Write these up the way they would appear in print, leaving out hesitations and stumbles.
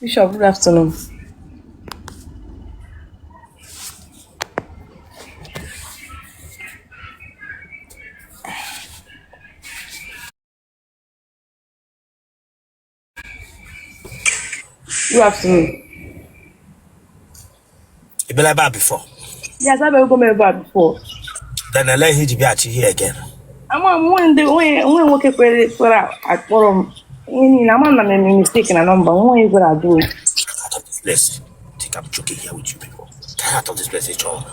Bishop, good afternoon. Good afternoon. You been like that before? Yes, I've ever come over before. Then I let him be at you here again. I'm on when working for at forum. I'm not a mistake in a number. What is what I do? Out of this place. I think I'm joking here with you people. Tired of this place, Icho.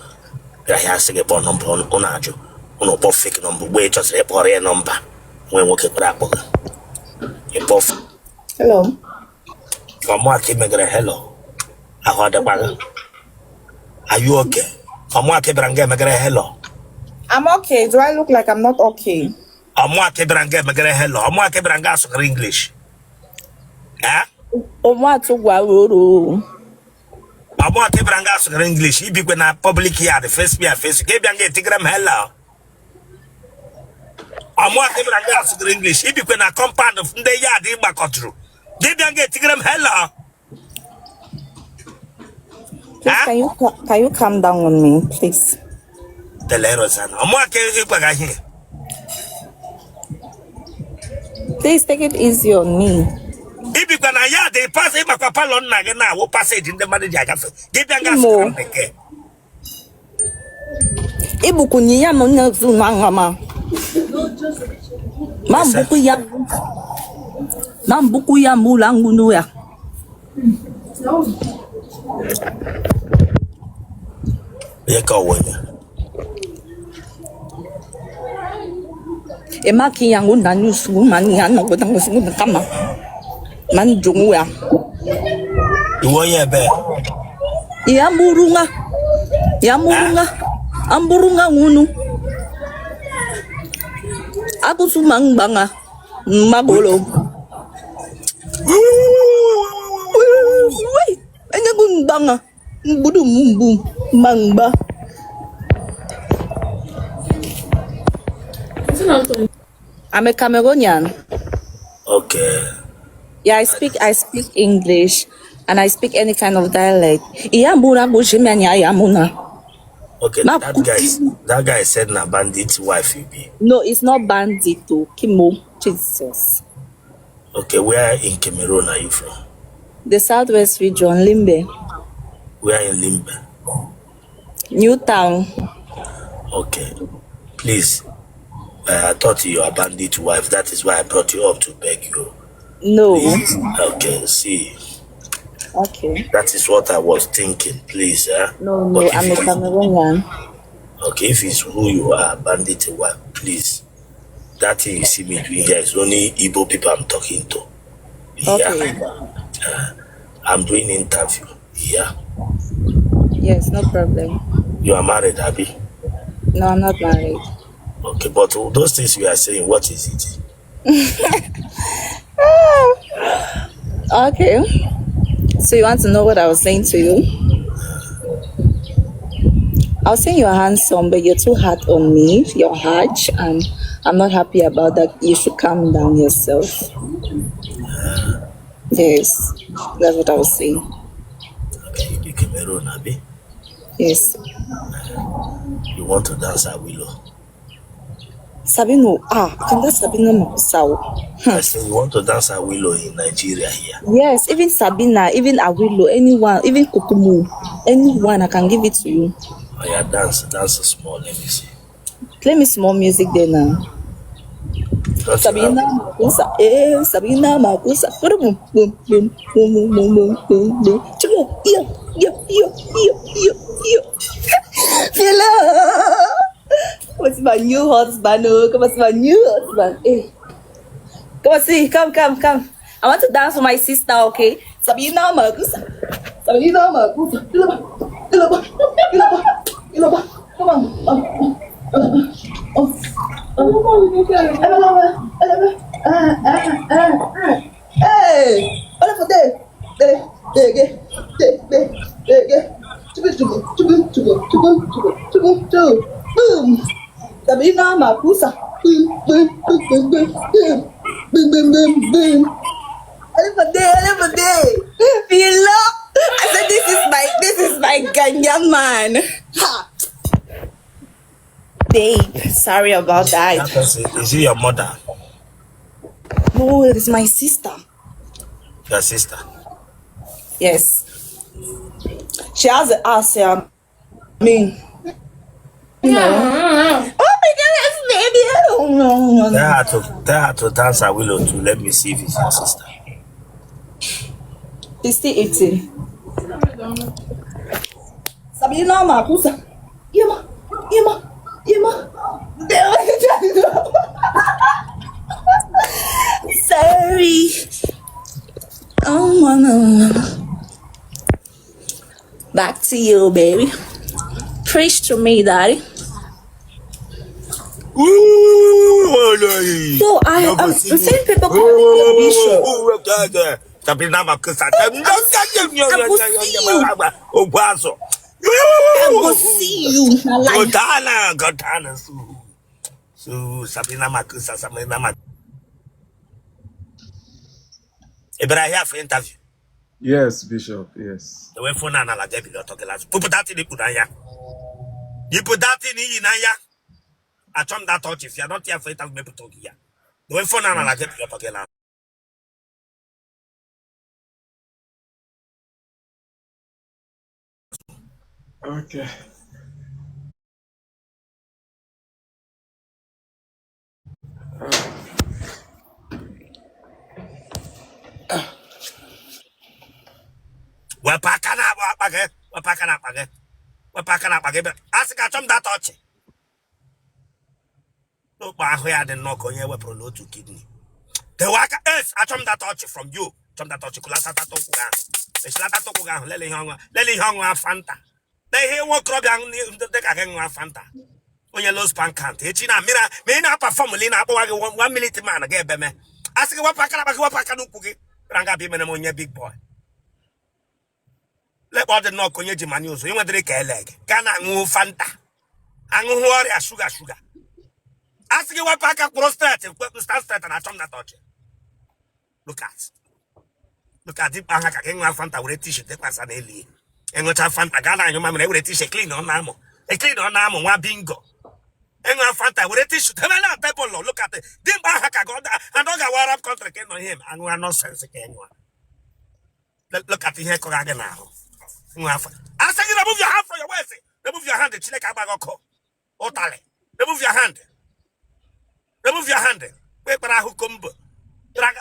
I have to get one number on Ajo. On a fake number. Wait, just a poor number. When working for that book. A buff. Hello. From what came a hello. I heard the bag. Are you okay? From what came and get a hello. I'm okay. Do I look like I'm not okay? I'm what came and get a hello. I'm what came and got English. Eh? What to go? I want to bring us English. If you can public here, the first year, face, give me a tigram hello. I want to bring us English. If you can a compound of the yard in back through. Give me a tigram hello. Please, can you calm down on me, please? The letters and I'm what can you here. Please take it easy on me. If you can, they pass him a papa on Nagana, will pass it in the manager. Give me a gas. Ibukunya Mama. Mambukuya Mulangunuya. You go with Emaki Yangun Danus woman, Yan, with the Kama. Man Junguya. You want your bed? Yamurunga. Amburunga Unu. Abusu Mangbanga. Magolo. Wait, and a good banga. Budum Mangba. I'm a Cameroonian. Okay. Yeah, I speak English and I speak any kind of dialect. Okay, that guy said na bandit's wife you be. No, it's not bandit to Kimo. Jesus. Okay, where in Cameroon are you from? The southwest region, Limbe. Where in Limbe? Newtown. Okay. Please. I thought you are bandit wife. That is why I brought you up to beg you. No. Please. Okay, see. Okay. That is what I was thinking, please. No, I'm a Cameroonian. Okay, if it's who you are, bandit wife, please. That thing you see me doing here is only Igbo people I'm talking to. Okay. Yeah. I'm doing interview. Yeah. Yes, no problem. You are married, Abby? No, I'm not married. Okay, but those things you are saying, what is it? Okay. So you want to know what I was saying to you? I was saying you're handsome, but you're too hard on me. You're harsh, and I'm not happy about that. You should calm down yourself. Yes, that's what I was saying. Okay, you be Cameroon, Abby? Yes. You want to dance at Willow? Sabino, can that Sabina Makusao? I said you want to dance at Willow in Nigeria here. Yes, even Sabina, even Awilo, anyone, even Kukumu, anyone, I can give it to you. Oh yeah, dance small, let me see. Play me small music there now. Sabina Makusa, Sabina Makusa. Boom, boom, boom, boom, boom, boom, boom, boom. Hello. What's my new husband? Come on, my new husband. Hey. Come on, see, come. I want to dance with my sister, okay? Sabina Makusa. Come on. Hey, what for there? Boom. Sabina Makusa. Boom. Below. I said this is my Ghanaian man. Ha. Babe, sorry about that. That person, is she your mother? No, it is my sister. Your sister? Yes. She has an ass, I mean. No. Oh my goodness, baby. I don't know. Tell her to dance a willow to let me see if it's your sister. She's still 18. Sabina Makusa. Yema. Sorry. Oh my. Back to you, baby. Preach to me, daddy. So I'm seeing people calling me a bishop. Sabrina Makusa. I will see you. Gotana. So Sabrina Makusa. But I have for interview. Yes, Bishop, yes. The way for Nana la Debbie talking last. Put that in the Kudaya. You put that in Inaya. I turn that touch if you're not here for interview, maybe talk here. The way for Nana la Debbie talking last. Okay. We're packing up. Ask I turn that touch. No, but I had the knock on your weapon to kidney. The worker is I turn that touch from you. Turn that touch. Kulasa Tokugan. The Slata Tokugan. Lely Hong Fanta. They hear what crop young the Fanta. When you lose pancant, China, Mira, may not perform Lina 1 minute man again, Beme. Ask what Pacano cookie, Ranga Bimemonia big boy. Let all the knock on your Jimanus, you want to drink a leg. Cana move Fanta. And worry a sugar. Ask you what Paca cross stretch and stand straight and I turn that touch. Look at it, Paca King Fanta with a t-shirt, that was an alien. And what I Fanta Gana and your mamma with a t-shirt clean on Namo. A clean on Namo, one bingo. And Fanta with a t-shirt. People look at it. Didn't Bahaka got that and don't get Arab contract on him and we are not sensitive anyone. Look at the hair again now. I say you remove your hand from your waist. Remove your hand, the Chileka Bagoko. Otele. Remove your hand. Remove your hand.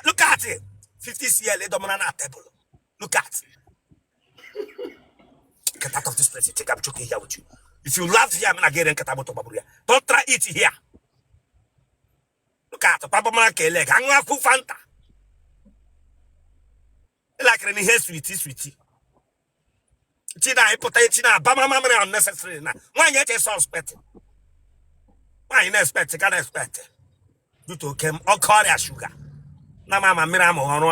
Look at it. 50 CL dominant table. Look at. Get out of this place. Take up joking here with you. If you love here, I'm gonna get in Kataboto Baburia. Don't try it here. Look at Papa Marke leg. Hang up Fanta. Like any hair sweetie. China, I put a China, Bama Mamma unnecessary. Why yet a suspect? Why you expect? You can't expect. You took him all Korea sugar. Now, Mamma Miramo or no.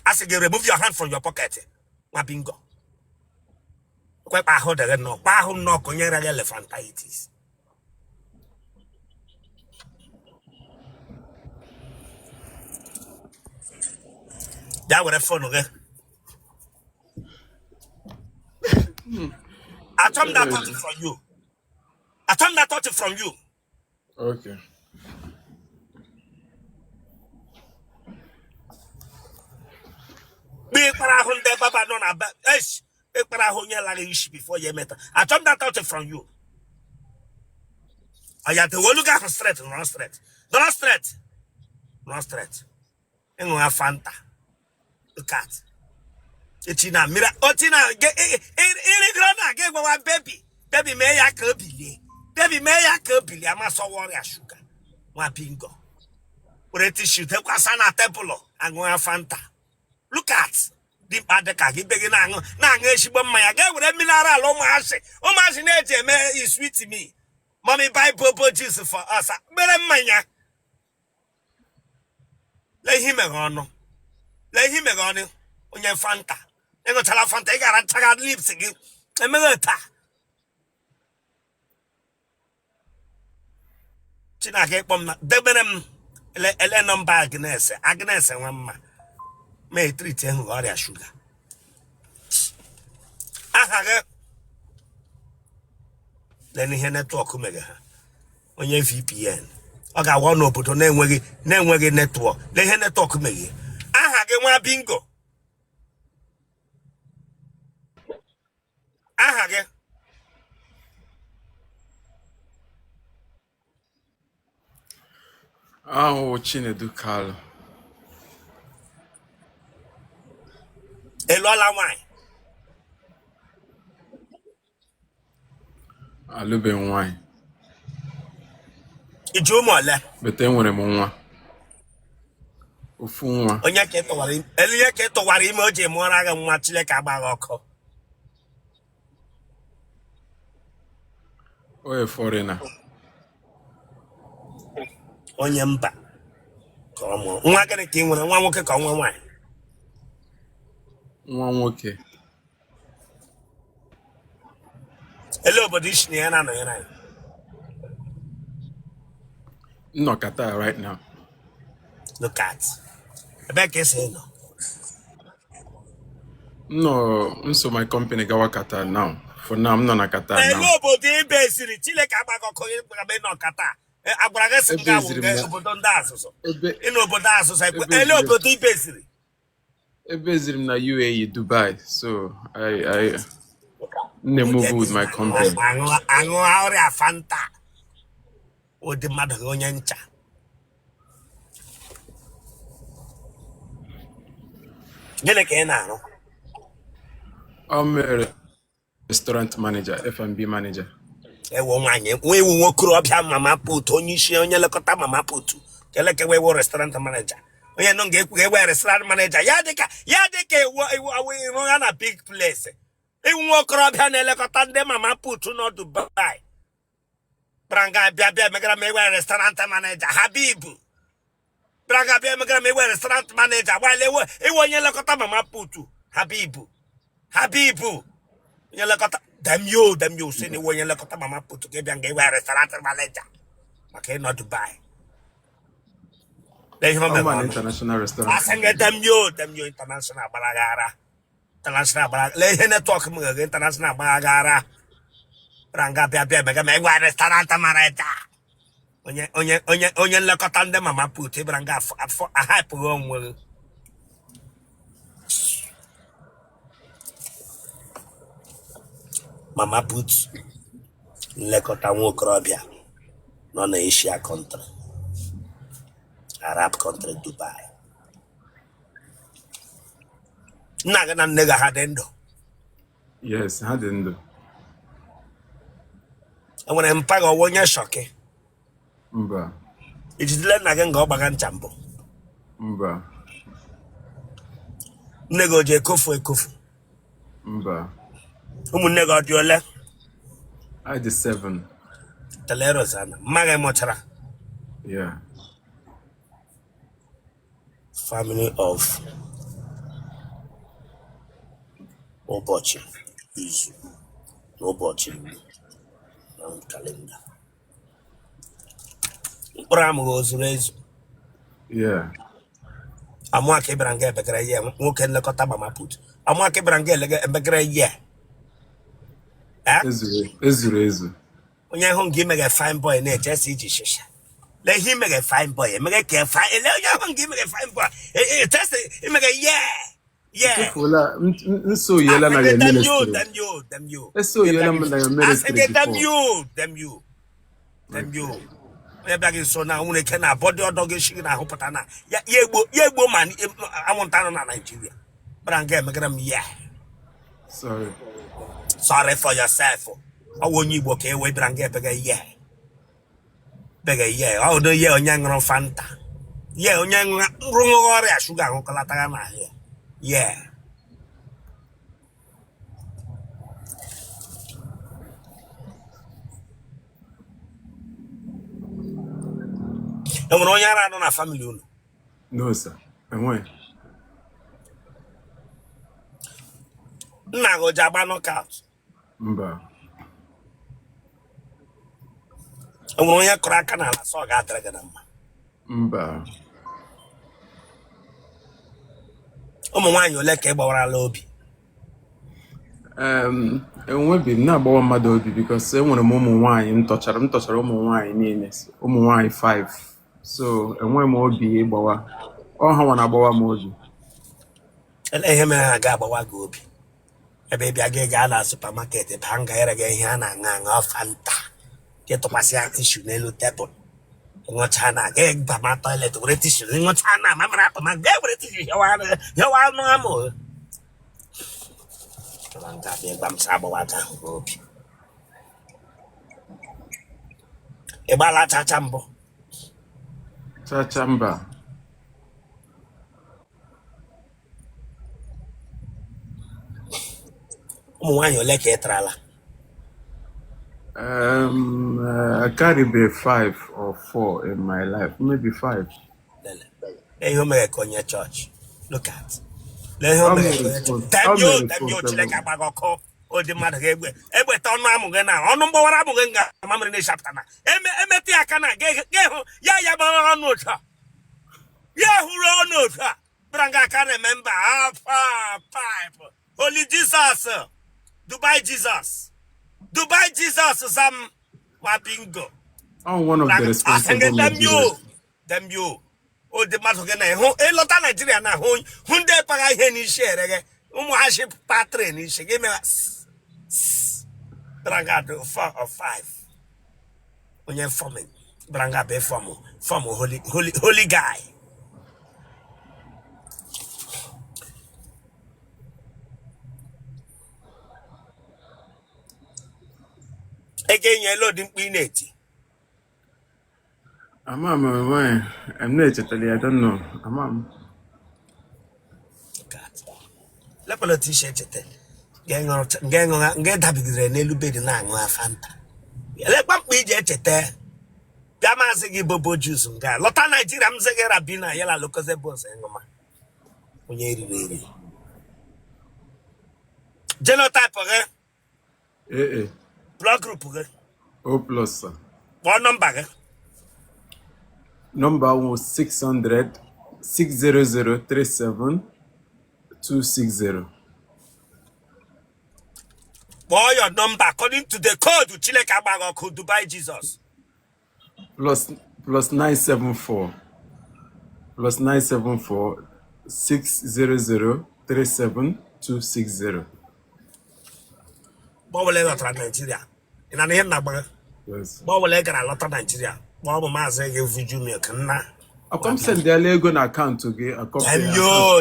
I say, remove your hand from your pocket. My bingo. Quite a hold again, no. Pahu no, Conyera elephantitis. That would have fun, okay? I told that touch from you. I told that touch from you. Okay. Be Parahunde Baba Nona, but yes, Parahunya Lalish before you met. I told that touch from you. I had to look at straight, not straight. Not straight. Not straight. And we have Fanta. Look at. China, Mira, Otina, get one baby. Baby, may I copy? Baby, may I copy? I must warrior sugar. One bingo. With a tissue, take a sana temple and go have Fanta. Look at the Padaka, begging Nangashi Bomaya, get with a Milara, Lomashi. Omashi is sweet to me. Mommy buy purple juice for us. Beramania. Let him a honor. Let him a honor on your Fanta. And go tell Fanta, I got a tagad lips again. A milita. China get bomb, Debenham, ele nọmba Agnes nwa mma may treat him ọrịa shuga aha gị len ihe netwọk mega ha onye VPN ọ ga-awa n'obodo na-enweghị netwọk len ihe netwọk mega aha gị nwa bingo aha gị Chinedu Kalu. Elola nwanyị Alube nwanyị. iji ụmụ ole Bete enwere m nwa. Ofu nwa. onye ka ịtụwara ime o ji mụọrọ agha nwa Chineke agbaghị ọkụ Oye foreigner. onye mba ka ọ mụrụ nwa gịnị ka ị nwere nwa nwoke ka nwa nwaanyị Nwa nwoke. ele obodo isi na ya na-anọnyere anyị No Qatar right now. look at ebe ka esi nọ No, so my company gawa Qatar now. For now, I'm not in Qatar ele now. obodo ibe esiri Chineke agbaghị ọkụ ebe nọ kata agwara gị sị m ga obodo ndị asụsụ ịnụ obodo asụsụ ele obodo ibe esiri Based in the UAE, Dubai. So I move with my company. aṅụ ọrịa fanta ụdị mmadụ gị onye ncha gịnị ka ị na-arụ I'm a restaurant manager, F&B manager. ewu nwaanyị nwa ewu nwokorobịa mama put onye isi onye lekọta mama put keleke wewo restaurant manager onye nọ ga-ekwu ewe restaurant manager ya dịka iwu ya na big place iwu nwokorobịa na-elekọta ndị mama put nọ Dubai branga bịa megara m ewe restaurant manager Habibu branga bịa megara m ewe restaurant manager gbale iwu onye lekọta mama put Habibu onye lekọta damyo si ni onye lekọta mama put ke bịa nga ewe restaurant manager maka ị nọ Dubai I'm an international restaurant. asenge damyo international balagara le ihe network m ga international balagara branga bịa mega ma ewe restaurant manager onye nlekọta ndị mama put branga afọ ahapụghị onwe mama put nlekọta nwokorobịa nọ na Asia country Arab country Dubai nna gị na nne gị ha dị ndụ Yes, I didn't do. enwere mpa gị ọwa onye shọkị Mba. ijidele nna gị nga ọ gbaga ncha mbụ Mba. nne gị o ji ekofu Mba. ụmụnne gị ọ dị ole I did 7. telero sana mma gị mụchara Yeah. family of ụbọchị izu n'ụbọchị na kalenda mkpụrụ amụghị ozuru ezu Yeah. amụaka ịbịara nga ebegara ihe nwoke nlekọta mama put amụaka ịbịara nga ebegara ihe Ezu. onye hụ nga imege fine boy na-eche esi iji shisha le ihe imege fine boy emege ka fine ele onye hụ nga imege fine boy test imege So yela na your ministry. Them you. So yela na your ministry. Them you. Onye bịa gị so na nwere ike na bọdị ọdọ gị shiri na ahụpụta na ya egbo ma anwụnta nọ na Nigeria bara nga emegara m sorry for yourself ọwụ onye Igbo ka ewe bịara nga ebega ọ dị ihe onye ṅụrụ fanta onye ṅụrụ ọrịa shuga ahụkọlata ya na ahịa enwere onye ara nọ na family unu No, sir. Enweghị. nna gị o ji agba knockout Mba. enwere onye kụrụ aka n'ala sọ ọ ga-adịrị gị na mma Mba. Ụmụ nwaanyị ole ka ị gbawarala obi? Enwebi m na-agbawa mmadụ obi because enwere m ụmụ nwaanyị m tọchara ụmụ nwaanyị niile, ụmụ nwaanyị 5, so enwe m obi ịgbawa. Ọ ha nwa na-agbawa m obi. Ele ihe mere ha ga-agbawa gị obi? Ebe ị bịa gị gaa na supermarket ebe ha ga-ere gị ihe a na-aṅụ aṅụ Fanta, gị tụkwasị ya tishu n'elu tebụl, ịṅụcha na gị bama toilet were tishu ịṅụcha na mamara akpa ma gị were tishu hịawa anụ amụ. Nga bịa ịgba m sa agbawa gị ahụ obi. Ị gbala chacha mbụ? Chacha mba. Ụmụ nwaanyị ole ka ị tarala? I carry be 5 or 4 in my life, maybe 5. Ihe o mere ka onye chọọchị. Look at. Ihe o mere ka onye chọọchị. Chineke agbaghị ọkụ. Odi mmadụ ga-egbe egbeta ọnụ amụ gị na ọnụ mgbawara amụ gị nga mamịrị na-eshapụta na emetụ ya aka na ga-ehụ ya gbara ọnụ otu a. Ya hụrụ ọnụ otu a. Bịara nga aka na-eme mba pipe. Holy Jesus. Dubai Jesus Zam Mabingo. I'm one of the responsible Nigerians. Them you. Oh, the Matogan, a lot of Nigeria now. Who they pay any share? Umwashi patron, she gave me Brangado 4 or 5. When you're forming Brangabe form holy guy. Again, you're loading Pineti. I'm not totally, I don't know. Let me t-shirt it. Gang on, get up with the Nelu bed and Fanta. Let me get it there. Yamazigi Bobo juice and guy. Lotta Nigeria, Mzegera Bina, Yella Locozebos and Goma. When you're ready. Genotype, eh? Blood group, O plus, sir. What number? Number was 600 600 37 260. Boy, your number according to the code to Chile Kabago could Dubai Jesus. Plus 974. Plus 974 600 37 260. Bowler Nigeria. In an end number. Yes. Bowler a lot of Nigeria. Bob Mazay Junior Kana. I come send their Lego account to get a copy.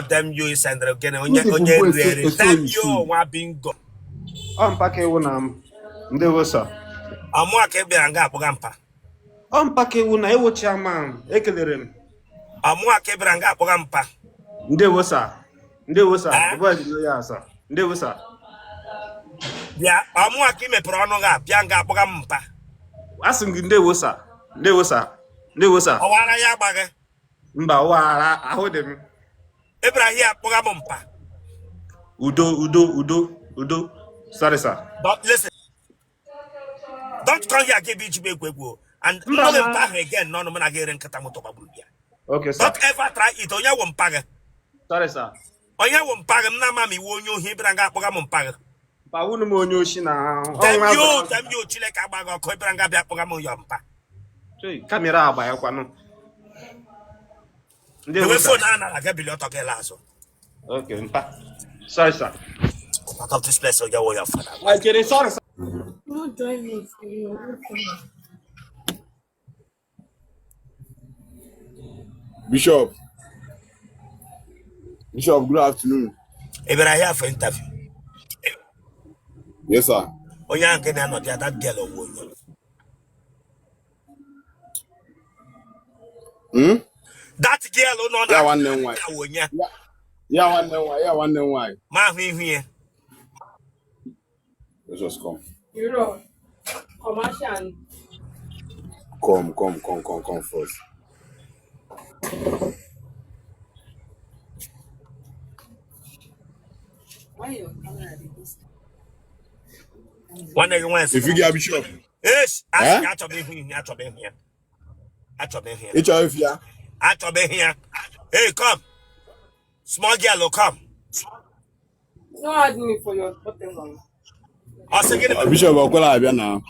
Them you send again on your them you are being go. Unpack una ndewosa. Amwa ke bịara nga akpọgampa. Unpack una ewo chairman ekelere m. Amwa ke bịara nga akpọgampa. Ndewosa. Ebe dị ya asa. Ndewosa. Bịa amwa ke mepere ọnụ ga bịa nga akpọgampa. Asị m gị ndewosa. Ọwara ya agbaghị. Mba wara ahụ dị m. Ibrahim akpọgampa. Udo. Sorry, sir. But listen. Don't come here give each big wego. And no them back again, no man again katamoto babulubia. Okay, sir. Don't ever try it. Onya wompaga. Sorry, sir. Onya wompaga na mami wonyo hibranga akpọgampaga. Pa unu m onye oshi na. Them you chile ka agbaga ko ibranga bịa akpọgam yompa. Kamera agba ya kwanu. The way phone na ga bili otoke lazo. Okay, mpa. Sorry, sir. Out of this place, your way of father. I get it, sorry, sir. No driving for you. Bishop, good afternoon. If I here for interview. Yes, sir. Oh, yeah, can I not get that girl or woman? That girl, oh, no, Yeah, one name why. Yeah, one name why. Ma, here. Let's just come. You know, commercial. Come first. Why your camera like this? One day you want to If you get Bishop. yes, I Eh? have to be here. It's your if ya. Achọbe here. Hey, come. Small girl, come. No add me for your bottom. Bishop Okwala Abia now.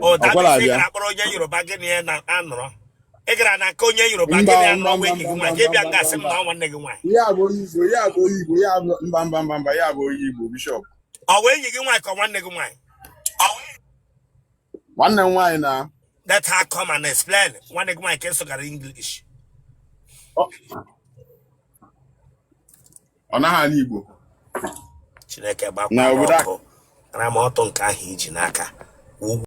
Oh, that Okwala is Abia. a Yoruba Guinea and Anro. Egara na Konya Yoruba Guinea and Norway. Give your gas and one nigga. Yeah, boy, yeah, Bamba, yeah, boy, Bishop. Away you give my one nigga. One and why now? That's how come and explain. One nigga my case got English. Onaha Igbo. Chineke Na obodo and I'm out on Kahi Jinaka.